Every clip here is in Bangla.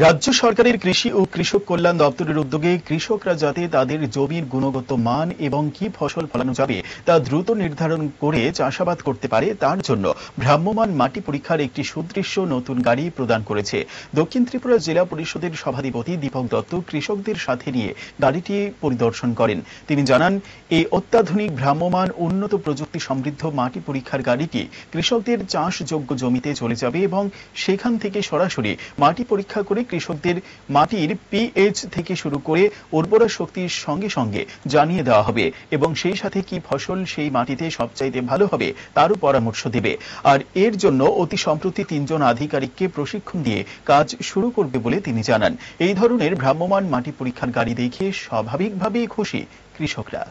রাজ্য সরকারের কৃষি ও কৃষক কল্যাণ দপ্তরের উদ্যোগে কৃষকরা যাতে তাদের জমির গুণগত মান এবং কি ফসল ফলানো যাবে তা দ্রুত নির্ধারণ করে চাষাবাদ করতে পারে তার জন্য ভ্রাম্যমাণ মাটি পরীক্ষার একটি সুদৃশ্য নতুন গাড়ি প্রদান করেছে দক্ষিণ ত্রিপুরা জেলা পরিষদের সভাধিপতি দীপক দত্ত কৃষকদের সাথে নিয়ে গাড়িটি পরিদর্শন করেন। তিনি জানান, এই অত্যাধুনিক ভ্রাম্যমাণ উন্নত প্রযুক্তি সমৃদ্ধ মাটি পরীক্ষার গাড়িটি কৃষকদের চাষযোগ্য জমিতে চলে যাবে এবং সেখান থেকে সরাসরি মাটি পরীক্ষা করে কৃষকদের মাটির পিএইচ থেকে শুরু করে উর্বরা শক্তির সঙ্গে সঙ্গে জানিয়ে দেওয়া হবে এবং সেই সাথে কি ফসল সেই মাটিতে সবচাইতে ভালো হবে তারও পরামর্শ দেবে। আর এর জন্য অতি সম্প্রতি ৩ জন আধিকারিককে প্রশিক্ষণ দিয়ে কাজ শুরু করবে বলে তিনি জানান। এই ধরনের ভ্রাম্যমাণ মাটি পরীক্ষার গাড়ি দেখে স্বাভাবিকভাবেই খুশি কৃষকরা।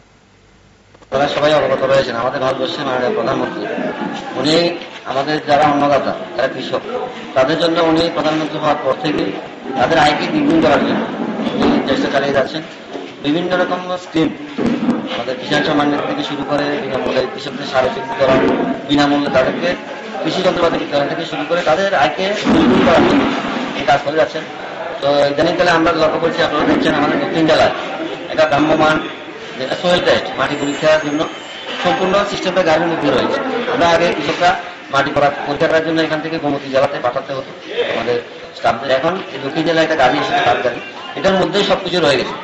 তারা সবাই অবগত রয়েছেন। আমাদের ভারতবর্ষের মাননীয় প্রধানমন্ত্রী উনি আমাদের যারা অন্নদাতা যারা কৃষক তাদের জন্য উনি প্রধানমন্ত্রী হওয়ার পর থেকে তাদের আয়কে দ্বিগুণ করার জন্য উনি চেষ্টা চালিয়ে যাচ্ছেন। বিভিন্ন রকম স্কিম আমাদের কিষাণ সম্মান নিধি থেকে শুরু করে বিনামূল্যে কৃষকদের সার বিতরণ, বিনামূল্যে তাদেরকে কৃষি যন্ত্রপাতি বিতরণ থেকে শুরু করে তাদের আয়কে দ্বিগুণ করার জন্য এই কাজ করে যাচ্ছেন। তো ইদানিংকালে আমরা লক্ষ্য করছি, আপনারা দেখছেন আমাদের দক্ষিণ জেলায় একটা ভ্রাম্যমাণ যেটা সোয়েল টেস্ট মাটি পরীক্ষার জন্য সম্পূর্ণ সিস্টেমটা গাড়ির মধ্যে রয়েছে। আমরা আগে কৃষকরা মাটি পরীক্ষা করার জন্য এখান থেকে গোমতী জেলাতে পাঠাতে হতো আমাদের স্টাফদের। এখন এই দক্ষিণ জেলায় একটা গাড়ি এসেছে, তার গাড়ি, এটার মধ্যেই সবকিছু রয়ে গেছে।